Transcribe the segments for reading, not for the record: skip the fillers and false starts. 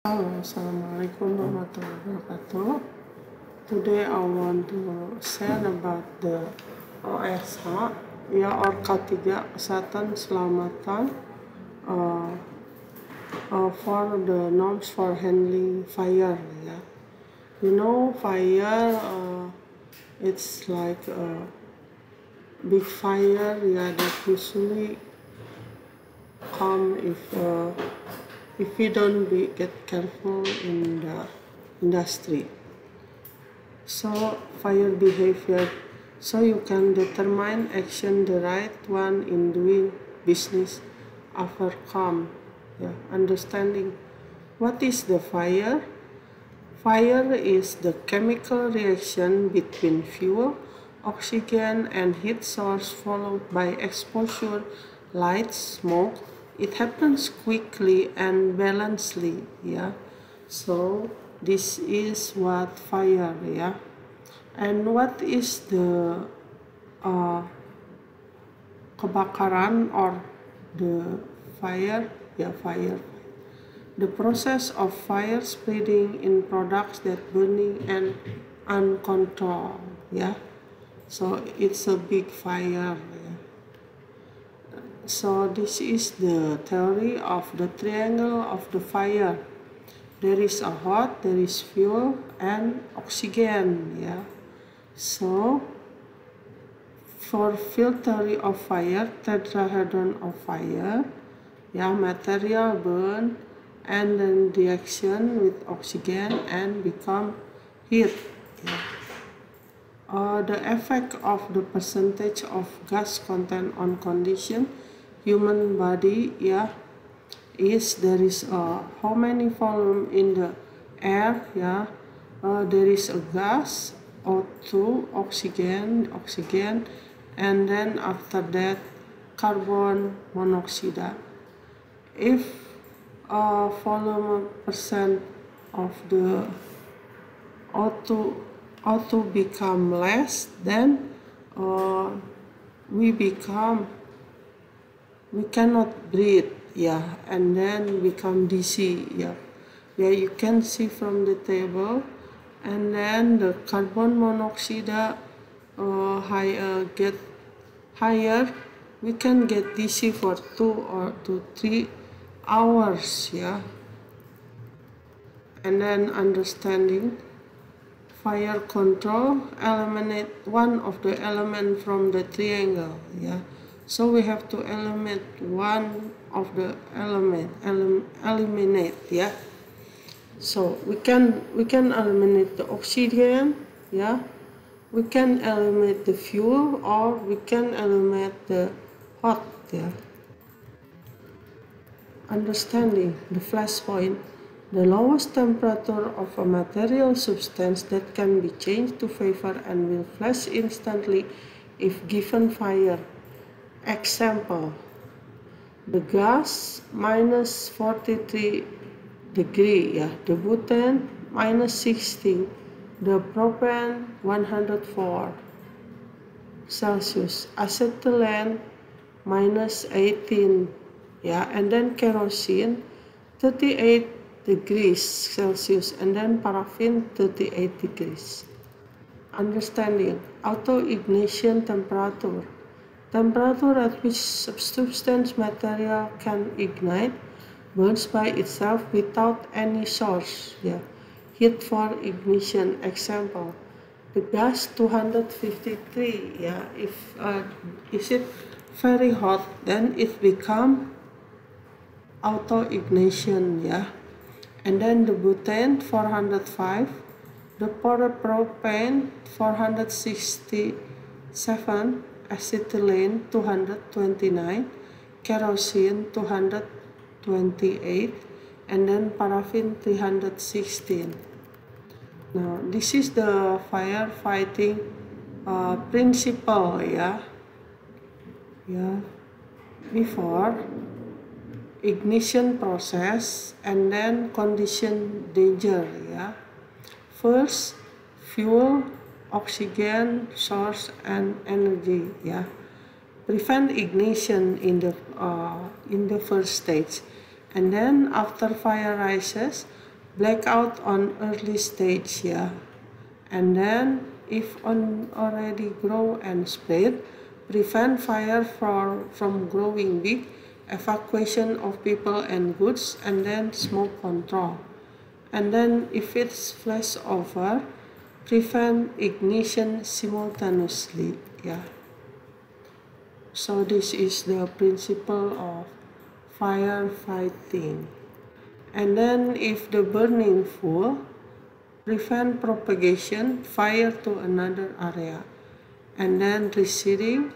Halo, Assalamualaikum warahmatullahi wabarakatuh. Today I want to share about the OSH, ya, or K3, Kesehatan Keselamatan, for the norms for handling fire, ya. You know, fire, it's like a big fire, yeah, that usually come if you don't get careful in the industry. So fire behavior, so you can determine action the right one in doing business. Overcome, yeah, understanding what is the fire. Fire is the chemical reaction between fuel, oxygen, and heat source followed by exposure, light, smoke. It happens quickly and balancedly, yeah. So this is what fire, yeah. And what is the kebakaran or the fire? Yeah, fire. The process of fire spreading in products that burning and uncontrolled, yeah. So it's a big fire, yeah. So this is the theory of the triangle of the fire. There is a hot, there is fuel, and oxygen, yeah. So for field theory of fire, tetrahedron of fire, yeah, material burn and then reaction with oxygen and become heat, yeah. The effect of the percentage of gas content on condition human body, yeah, is there is how many volume in the air, yeah. There is a gas, O2, oxygen, and then after that carbon monoxide. If volume percent of the O2 become less, then we cannot breathe, yeah, and then become dizzy, yeah. Yeah, you can see from the table. And then the carbon monoxide get higher, we can get dizzy for 2 or 3 hours, yeah. And then understanding fire control, eliminate one of the element from the triangle, yeah. So we have to eliminate one of the eliminate, yeah. So we can eliminate the oxygen, yeah. We can eliminate the fuel, or we can eliminate the hot, yeah. Understanding the flash point, the lowest temperature of a material substance that can be changed to vapor and will flash instantly if given fire. Example, the gas minus 43 degree, yeah, the butane minus 60, the propane 104 Celsius, acetylene minus 18, yeah, and then kerosene 38 degrees Celsius, and then paraffin 38 degrees. Understanding auto ignition temperature, temperature at which substance material can ignite, burns by itself without any source, yeah. Heat for ignition. Example, the gas 253, yeah. If is it very hot, then it become auto ignition, yeah. And then the butane 405, the propane 467, acetylene 229, kerosene 228, and then paraffin 316. Now this is the firefighting principle, yeah. Before ignition process and then condition danger, yeah. First, fuel, oxygen source, and energy, yeah. Prevent ignition in the first stage, and then after fire rises, blackout on early stage, yeah. And then if already grow and spread, prevent fire from growing big, evacuation of people and goods, and then smoke control. And then if it's flash over, prevent ignition simultaneously, yeah. So this is the principle of firefighting. And then if the burning full, prevent propagation fire to another area. And then receding,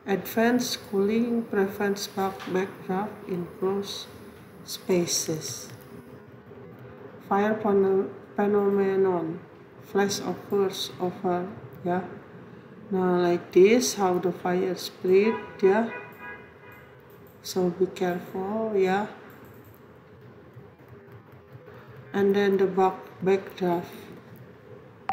advanced cooling prevents backdraft in closed spaces. Fire phenomenon, flash occurs over, yeah. Now like this, how the fire spread, yeah. So be careful, yeah. And then the backdraft,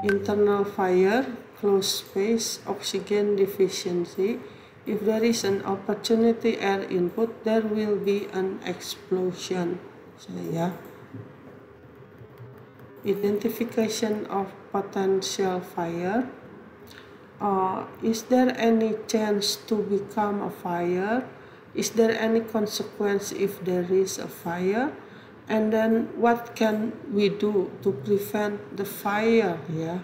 internal fire, closed space, oxygen deficiency. If there is an opportunity air input, there will be an explosion. So yeah. Identification of potential fire. Is there any chance to become a fire? Is there any consequence if there is a fire? And then what can we do to prevent the fire? Yeah.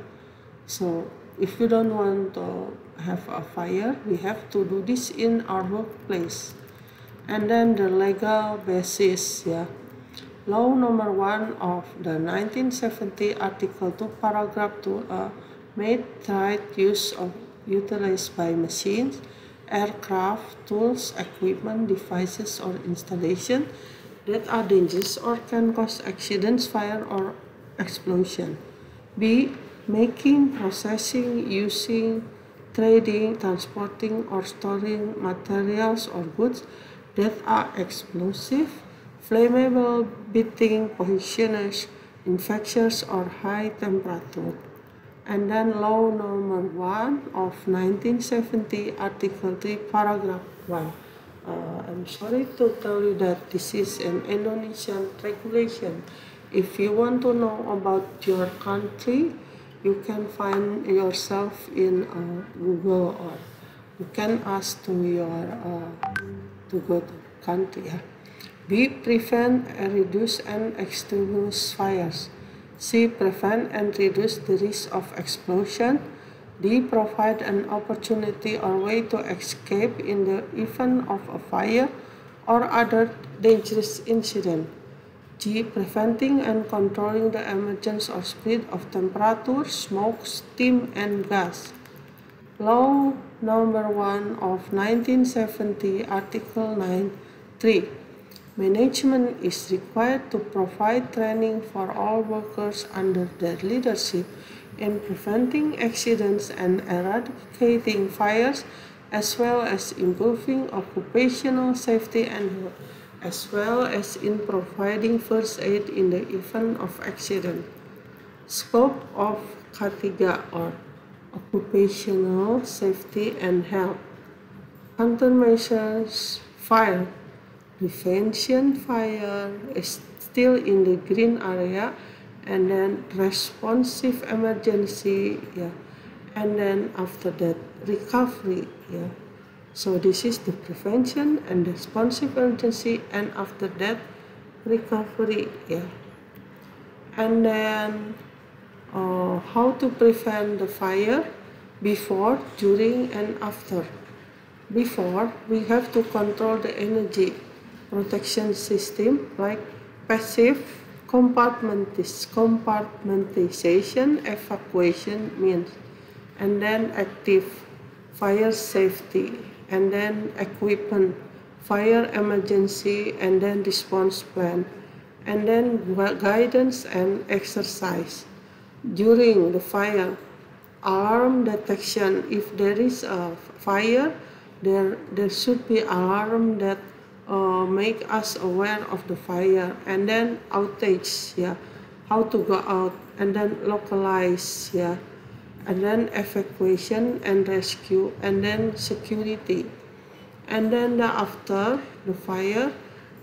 So if we don't want to have a fire, we have to do this in our workplace. And then the legal basis, yeah. Law number 1 of the 1970 Article 2 Paragraph 2 made right use of utilized by machines, aircraft, tools, equipment, devices, or installation that are dangerous or can cause accidents, fire, or explosion. B. Making, processing, using, trading, transporting, or storing materials or goods that are explosive, flammable, beating, poisonous, infectious, or high temperature. And then law number 1 of 1970, Article 3, Paragraph 1. I'm sorry to tell you that this is an Indonesian regulation. If you want to know about your country, you can find yourself in Google, or you can ask to go to country. Yeah? B. Prevent, reduce, and extinguish fires. C. Prevent and reduce the risk of explosion. D. Provide an opportunity or way to escape in the event of a fire or other dangerous incident. G. Preventing and controlling the emergence or spread of temperature, smoke, steam, and gas. Law number 1 of 1970, Article 9, 3. Management is required to provide training for all workers under their leadership in preventing accidents and eradicating fires, as well as improving occupational safety and health, as well as in providing first aid in the event of accident. Scope of K3 or occupational safety and health. Countermeasures, fire. Prevention fire is still in the green area, and then responsive emergency, yeah, and then after that recovery, yeah. So this is the prevention and responsive emergency, and after that recovery, yeah. And then how to prevent the fire before, during, and after. Before, we have to control the energy protection system, like passive compartmentalization, evacuation means, and then active fire safety, and then equipment, fire emergency, and then response plan, and then guidance and exercise. During the fire, alarm detection. If there is a fire, there should be alarm that make us aware of the fire. And then outage, yeah, how to go out, and then localize, yeah, and then evacuation and rescue, and then security. And then after the fire,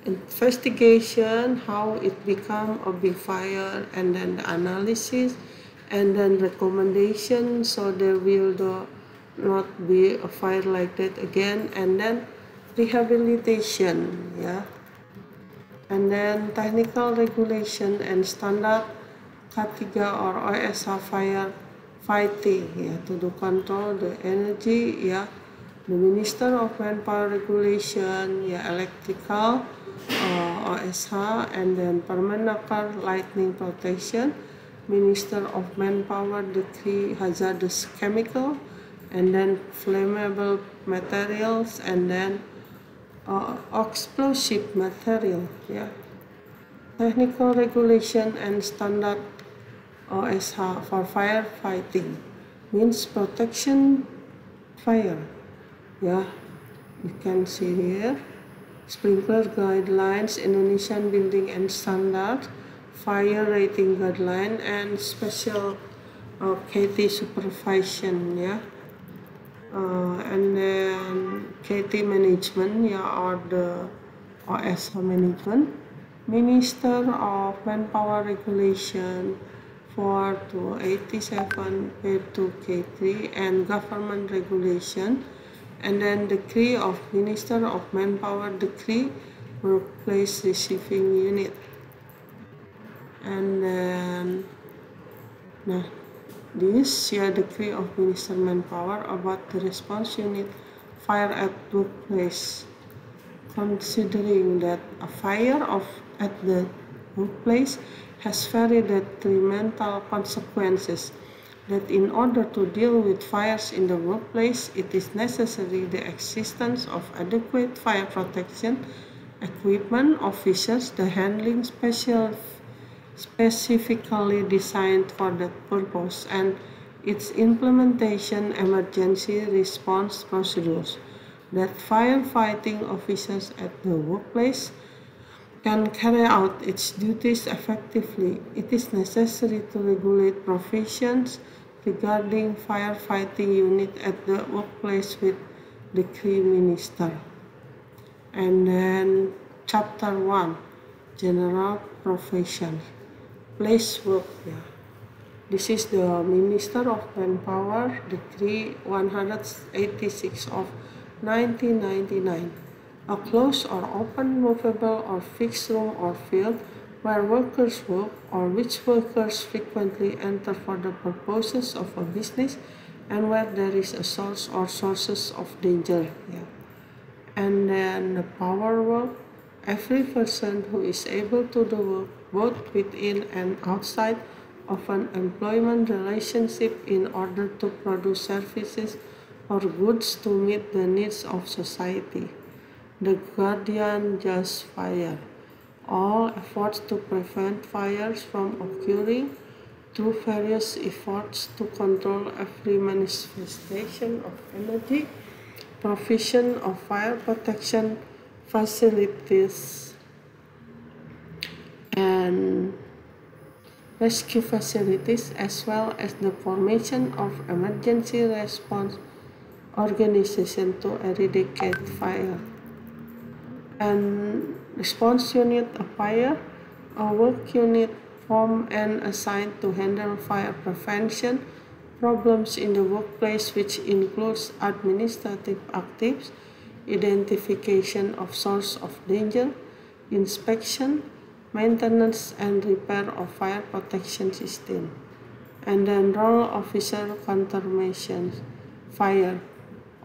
investigation, how it become a big fire, and then the analysis, and then recommendation, so there will not be a fire like that again, and then rehabilitation, yeah, and then technical regulation and standard K3 or OSH fire fighting, yeah, to do control the energy, yeah, the Minister of Manpower Regulation, yeah, electrical, OSH, and then Permenaker lightning protection, Minister of Manpower decree hazardous chemical, and then flammable materials, and then explosive material, yeah. Technical regulation and standard OSH for firefighting means protection fire, yeah. You can see here sprinkler guidelines, Indonesian building and standard, fire rating guideline, and special K3 supervision, yeah. And then K3 management, yeah, or the OSH management, Minister of Manpower Regulation 4 to 87 to K3, and government regulation, and then decree of Minister of Manpower decree workplace receiving unit, and then this decree of Minister Manpower about the response unit fire at workplace, considering that a fire at the workplace has very detrimental consequences, that in order to deal with fires in the workplace, it is necessary the existence of adequate fire protection equipment, officers, the handling specifically designed for that purpose, and its implementation emergency response procedures, that firefighting officers at the workplace can carry out its duties effectively. It is necessary to regulate provisions regarding firefighting unit at the workplace with decree minister. And then chapter 1, general profession, place work, yeah. This is the Minister of Manpower decree 186 of 1999. A closed or open, movable or fixed room or field where workers work, or which workers frequently enter for the purposes of a business, and where there is a source or sources of danger, yeah. And then the power work, every person who is able to do work both within and outside of an employment relationship in order to produce services or goods to meet the needs of society. The guardian just fire. All efforts to prevent fires from occurring through various efforts to control every manifestation of energy, provision of fire protection facilities and rescue facilities, as well as the formation of emergency response organization to eradicate fire. And response unit of fire, a work unit formed and assigned to handle fire prevention problems in the workplace, which includes administrative activities, identification of source of danger, inspection, maintenance and repair of fire protection system. And then role officer countermeasures, fire.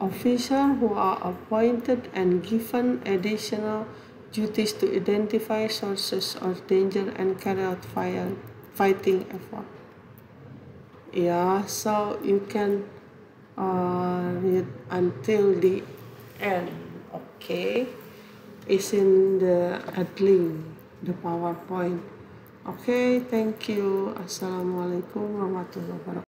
Officers who are appointed and given additional duties to identify sources of danger and carry out fighting effort. Yeah, so you can read until the end, okay? It's in the link, the PowerPoint. Okay, thank you. Assalamualaikum warahmatullahi wabarakatuh.